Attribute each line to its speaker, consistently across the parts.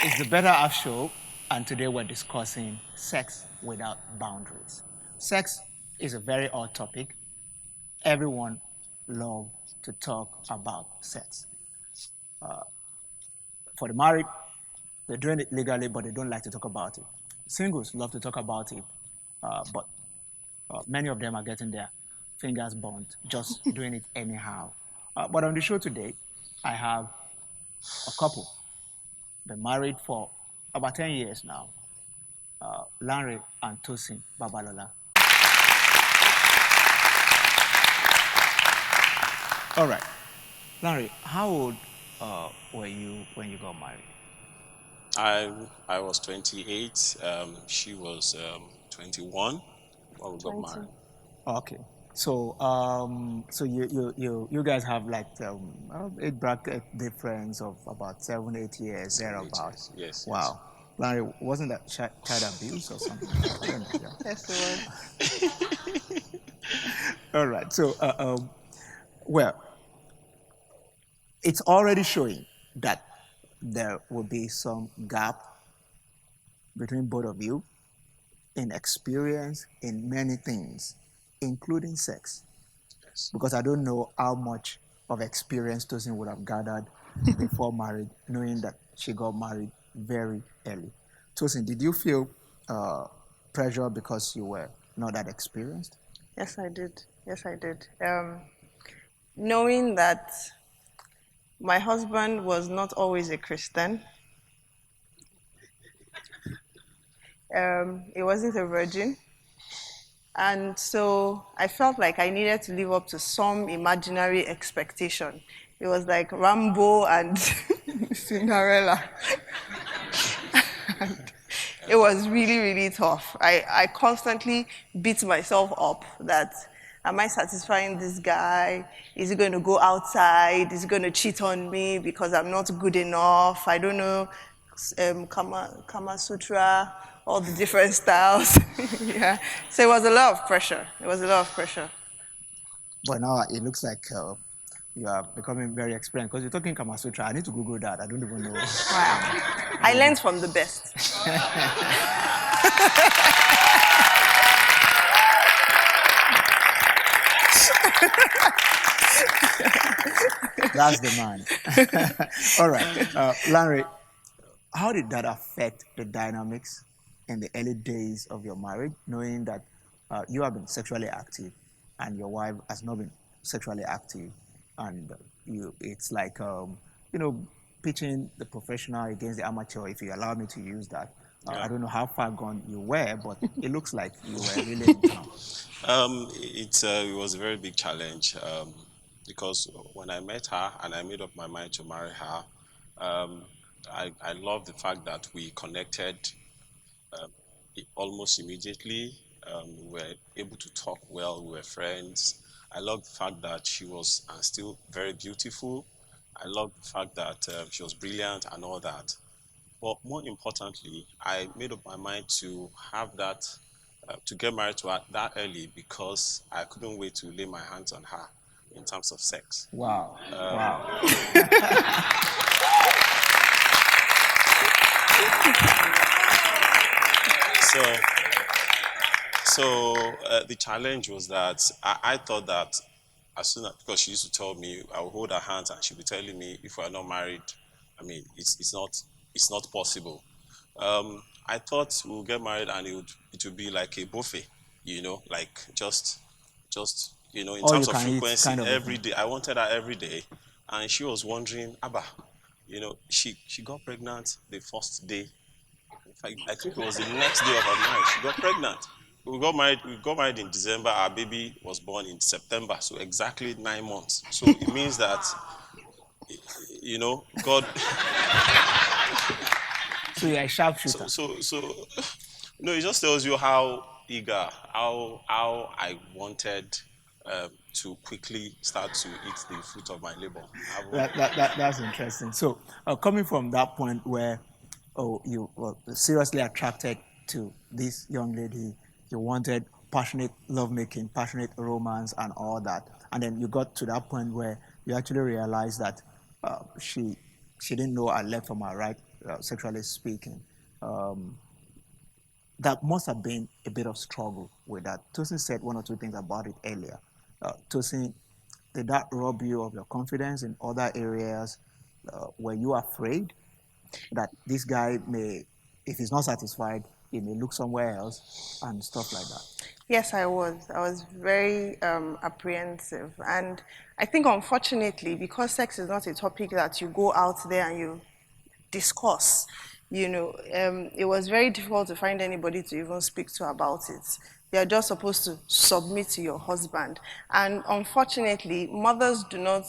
Speaker 1: It's the Betterhalf Show, and today we're discussing sex without boundaries. Sex is a very odd topic. Everyone loves to talk about sex. For the married, they're doing it legally, but they don't like to talk about it. Singles love to talk about it, but many of them are getting their fingers burnt just doing it anyhow. But on the show today, I have a couple. Been married for about 10 years now. Larry and Tosin Babalola. All right. Larry, how old were you when you got married?
Speaker 2: I was 28. She was 21 when we got
Speaker 3: 20.
Speaker 2: married.
Speaker 1: Okay. So you guys have like age bracket difference of about 7, 8 years
Speaker 2: 7, 8 years.
Speaker 1: thereabout.
Speaker 2: Yes, yes.
Speaker 1: Wow. Larry, wasn't that child abuse or something? I don't know. Yeah.
Speaker 3: Yes, it was.
Speaker 1: All right. Well, it's already showing that there will be some gap between both of you in experience in many things, including sex.
Speaker 2: Yes.
Speaker 1: Because I don't know how much of experience Tosin would have gathered before marriage, knowing that she got married very early. Tosin, did you feel uh, pressure because you were not that experienced?
Speaker 3: Yes, I did. Yes, I did. Knowing that my husband was not always a Christian, he wasn't a virgin. And so I felt like I needed to live up to some imaginary expectation. It was like Rambo and Cinderella. It was really, really tough. I constantly beat myself up that am I satisfying this guy? Is he going to go outside? Is he going to cheat on me because I'm not good enough? I don't know. Kama Sutra, all the different styles. Yeah. So it was a lot of pressure. It was a lot of pressure.
Speaker 1: But now it looks like you are becoming very experienced because you're talking Kama Sutra. I need to Google that. I don't even know.
Speaker 3: Wow. I learned from the best.
Speaker 1: That's the man. All right. Larry, how did that affect the dynamics in the early days of your marriage, knowing that you have been sexually active and your wife has not been sexually active, and it's like you know, pitching the professional against the amateur, if you allow me to use that.
Speaker 2: Yeah.
Speaker 1: I don't know how far gone you were, but it looks like you were really in town.
Speaker 2: It was a very big challenge because when I met her and I made up my mind to marry her, um, I love the fact that we connected almost immediately. We were able to talk well. We were friends. I love the fact that she was still very beautiful. I love the fact that she was brilliant and all that. But more importantly, I made up my mind to have that, to get married to her that early because I couldn't wait to lay my hands on her in terms of sex.
Speaker 1: Wow. Wow.
Speaker 2: So, so the challenge was that I thought that as soon as, because she used to tell me, I would hold her hands and she'd be telling me if we're not married, I mean, it's not possible. I thought we'll get married and it would be like a buffet, like just in
Speaker 1: All you
Speaker 2: terms of
Speaker 1: can eat
Speaker 2: frequency
Speaker 1: kind of a
Speaker 2: every
Speaker 1: thing.
Speaker 2: day. I wanted her every day, and she was wondering, Abba, she got pregnant the first day. In fact, I think it was the next day of her marriage. She got pregnant. We got married. We got married in December. Our baby was born in September, so exactly 9 months. So it means that God.
Speaker 1: So you're a
Speaker 2: So
Speaker 1: sharpshooter.
Speaker 2: so so no, it just tells you how eager, how I wanted to quickly start to eat the fruit of my labor.
Speaker 1: That's interesting. So, coming from that point where, oh, you were seriously attracted to this young lady, you wanted passionate lovemaking, passionate romance, and all that, and then you got to that point where you actually realized that she didn't know her left from her right. sexually speaking. That must have been a bit of struggle with that. Tosin said one or two things about it earlier. Tosin, did that rob you of your confidence in other areas? Were you afraid that this guy may, if he's not satisfied, he may look somewhere else and stuff like that?
Speaker 3: Yes, I was. I was very apprehensive. And I think, unfortunately, because sex is not a topic that you go out there and you discuss, it was very difficult to find anybody to even speak to about it. You're just supposed to submit to your husband. And unfortunately, mothers do not,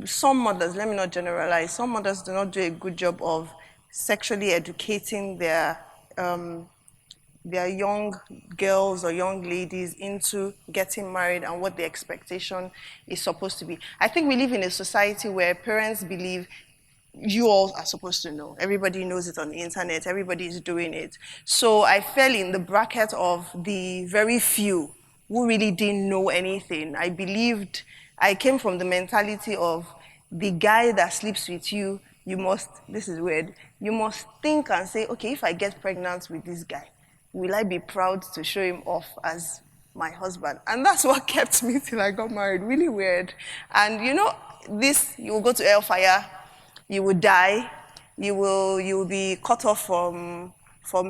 Speaker 3: some mothers, let me not generalize, some mothers do not do a good job of sexually educating their young girls or young ladies into getting married and what the expectation is supposed to be. I think we live in a society where parents believe you all are supposed to know. Everybody knows it on the internet. Everybody is doing it. So I fell in the bracket of the very few who really didn't know anything. I came from the mentality of the guy that sleeps with you, this is weird, you must think and say, okay, if I get pregnant with this guy, will I be proud to show him off as my husband? And that's what kept me till I got married. Really weird. And you will go to hellfire, you will die, you will be cut off from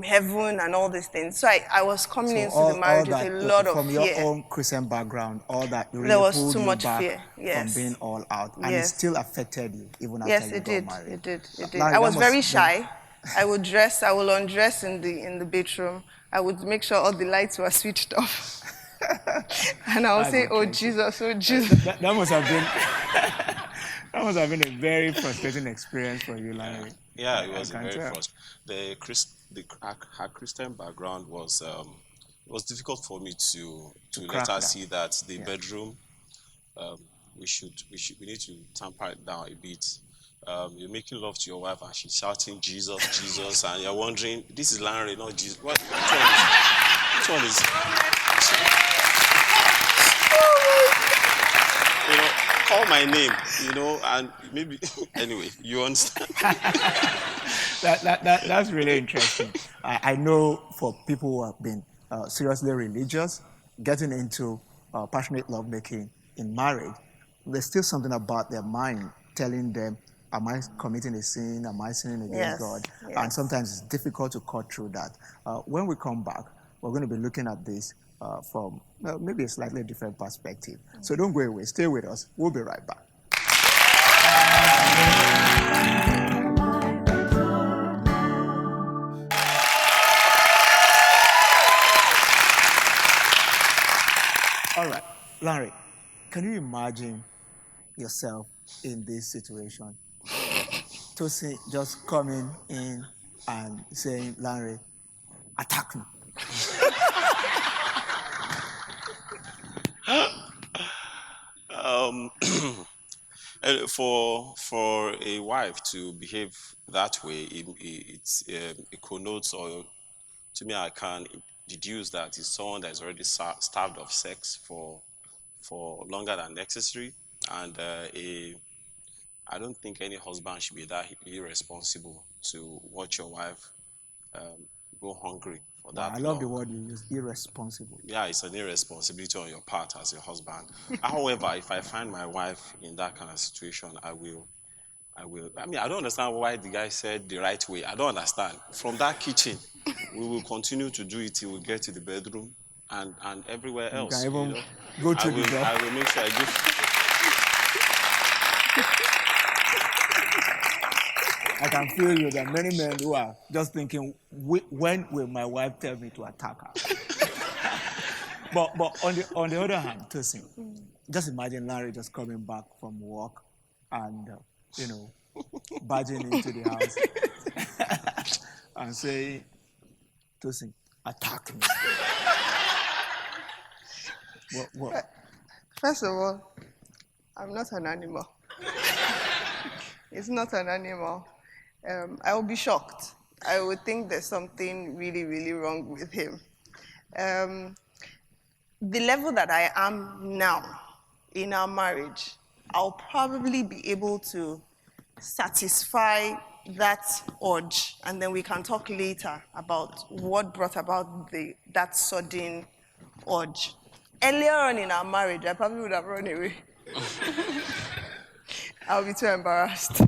Speaker 3: heaven and all these things. So I was coming
Speaker 1: So
Speaker 3: into the marriage with
Speaker 1: that,
Speaker 3: a lot of
Speaker 1: from your
Speaker 3: fear.
Speaker 1: own Christian background, all that really
Speaker 3: There was
Speaker 1: pulled
Speaker 3: too
Speaker 1: you
Speaker 3: much
Speaker 1: back
Speaker 3: fear. Yes.
Speaker 1: from being all out, and it
Speaker 3: Yes.
Speaker 1: still affected you even after
Speaker 3: Yes,
Speaker 1: you
Speaker 3: it
Speaker 1: got
Speaker 3: did.
Speaker 1: married.
Speaker 3: It did. It did.
Speaker 1: Larry,
Speaker 3: I was
Speaker 1: that must
Speaker 3: very
Speaker 1: been-
Speaker 3: shy. I will undress in the bedroom. I would make sure all the lights were switched off. And I'll
Speaker 1: That's
Speaker 3: say, oh
Speaker 1: interesting.
Speaker 3: Jesus, oh Jesus.
Speaker 1: That must have been that must have been a very frustrating experience for you, Larry.
Speaker 2: Yeah, it was a
Speaker 1: can
Speaker 2: very
Speaker 1: tell.
Speaker 2: frustrating. Her Christian background was it was difficult for me to let
Speaker 1: crack
Speaker 2: her
Speaker 1: that.
Speaker 2: see that the bedroom we need to tamper it down a bit. You're making love to your wife and she's shouting Jesus, Jesus, and you're wondering, this is Larry, not Jesus. Which one is? Call my name, and maybe anyway, you understand.
Speaker 1: That's really interesting. I know for people who have been seriously religious, getting into passionate lovemaking in marriage, there's still something about their mind telling them, am I committing a sin? Am I sinning against
Speaker 3: Yes,
Speaker 1: God?
Speaker 3: yes.
Speaker 1: And sometimes it's difficult to cut through that. When we come back, we're going to be looking at this from maybe a slightly different perspective. So don't go away. Stay with us. We'll be right back. All right, Larry, can you imagine yourself in this situation? Tosin just coming in and saying, Larry, attack me.
Speaker 2: For a wife to behave that way, it connotes, or to me, I can deduce that it's someone that is already starved of sex for longer than necessary, and I don't think any husband should be that irresponsible to watch your wife go hungry for that
Speaker 1: I love the
Speaker 2: long.
Speaker 1: word you use, irresponsible.
Speaker 2: Yeah, it's an irresponsibility on your part as a husband. However, if I find my wife in that kind of situation, I will. I mean, I don't understand why the guy said the right way. I don't understand. From that kitchen, we will continue to do it till we get to the bedroom and everywhere
Speaker 1: You
Speaker 2: else.
Speaker 1: can even go through the door.
Speaker 2: I will make sure I give.
Speaker 1: I can feel you. There are many men who are just thinking, when will my wife tell me to attack her? but on the other hand, Tosin, just imagine Larry just coming back from work and, barging into the house and saying, Tosin, attack me. What?
Speaker 3: First of all, I'm not an animal. It's not an animal. I will be shocked. I would think there's something really, really wrong with him. The level that I am now in our marriage, I'll probably be able to satisfy that urge, and then we can talk later about what brought about that sudden urge. Earlier on in our marriage, I probably would have run away. I'll be too embarrassed.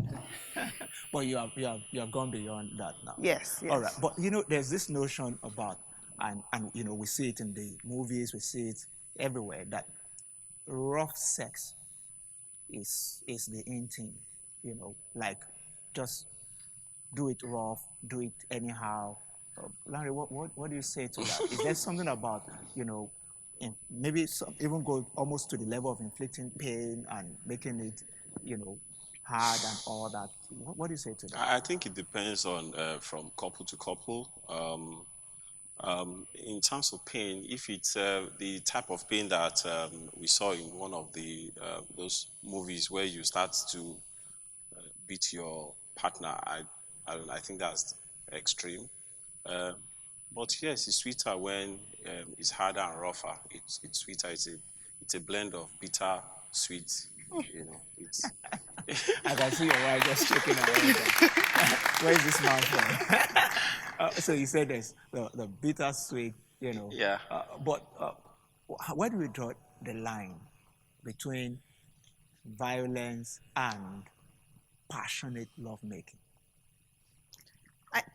Speaker 1: But you have gone beyond that now.
Speaker 3: Yes,
Speaker 1: All right.
Speaker 3: yes.
Speaker 1: But there's this notion about, and we see it in the movies, we see it everywhere, that rough sex is the in thing. Like, just do it rough, do it anyhow. Larry, what do you say to that? Is there something about, maybe even go almost to the level of inflicting pain and making it, hard and all that? What do you say to that?
Speaker 2: I think it depends on from couple to couple. In terms of pain, if it's the type of pain that we saw in one of the those movies where you start to beat your partner, I think that's extreme. Uh, but yes, it's sweeter when it's harder and rougher. It's sweeter. It's a blend of bitter, sweet. It's
Speaker 1: I can see your wife just shaking her head. Where is this man from? So you said there's the bittersweet,
Speaker 2: yeah.
Speaker 1: but where do we draw the line between violence and passionate lovemaking?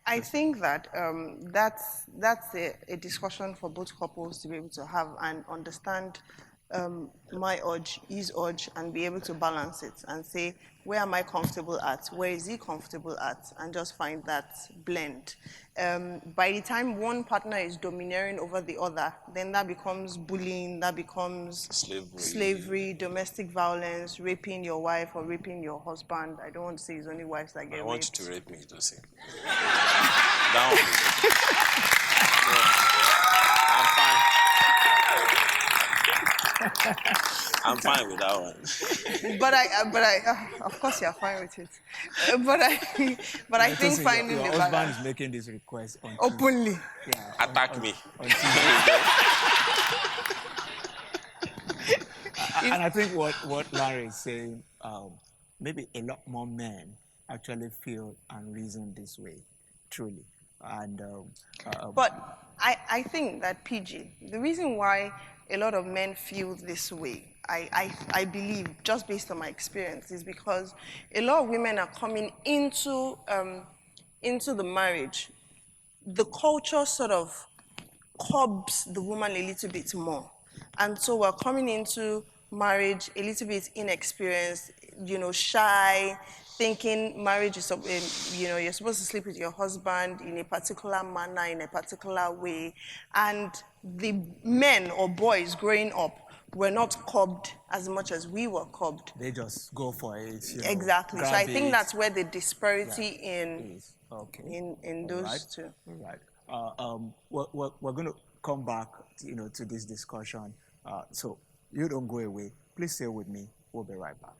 Speaker 3: I think that that's a discussion for both couples to be able to have and understand my urge, his urge, and be able to balance it and say, where am I comfortable at? Where is he comfortable at? And just find that blend. By the time one partner is domineering over the other, then that becomes bullying, that becomes slavery, domestic violence, raping your wife or raping your husband. I don't want to say it's only wives that get raped.
Speaker 2: I want you to rape me, Josie. That one is okay. I'm fine with that one.
Speaker 3: But of course you're fine with it. But I think
Speaker 1: Tosin,
Speaker 3: finding
Speaker 1: your
Speaker 3: the
Speaker 1: husband
Speaker 3: balance
Speaker 1: is making this request on
Speaker 3: openly.
Speaker 1: Yeah,
Speaker 2: Attack me.
Speaker 1: on Tuesday. And I think what Larry is saying, maybe a lot more men actually feel and reason this way, truly. And
Speaker 3: But I think that PG, the reason why a lot of men feel this way, I believe, just based on my experience, is because a lot of women are coming into the marriage. The culture sort of curbs the woman a little bit more. And so we're coming into marriage a little bit inexperienced, shy, thinking marriage is, you're supposed to sleep with your husband in a particular manner, in a particular way. And the men or boys growing up were not curbed as much as we were curbed.
Speaker 1: they just go for it.
Speaker 3: Exactly. So I think that's where the disparity
Speaker 1: is. Okay.
Speaker 3: in
Speaker 1: All
Speaker 3: those
Speaker 1: right.
Speaker 3: two.
Speaker 1: All right. We're going to come back, to this discussion. So you don't go away. Please stay with me. We'll be right back.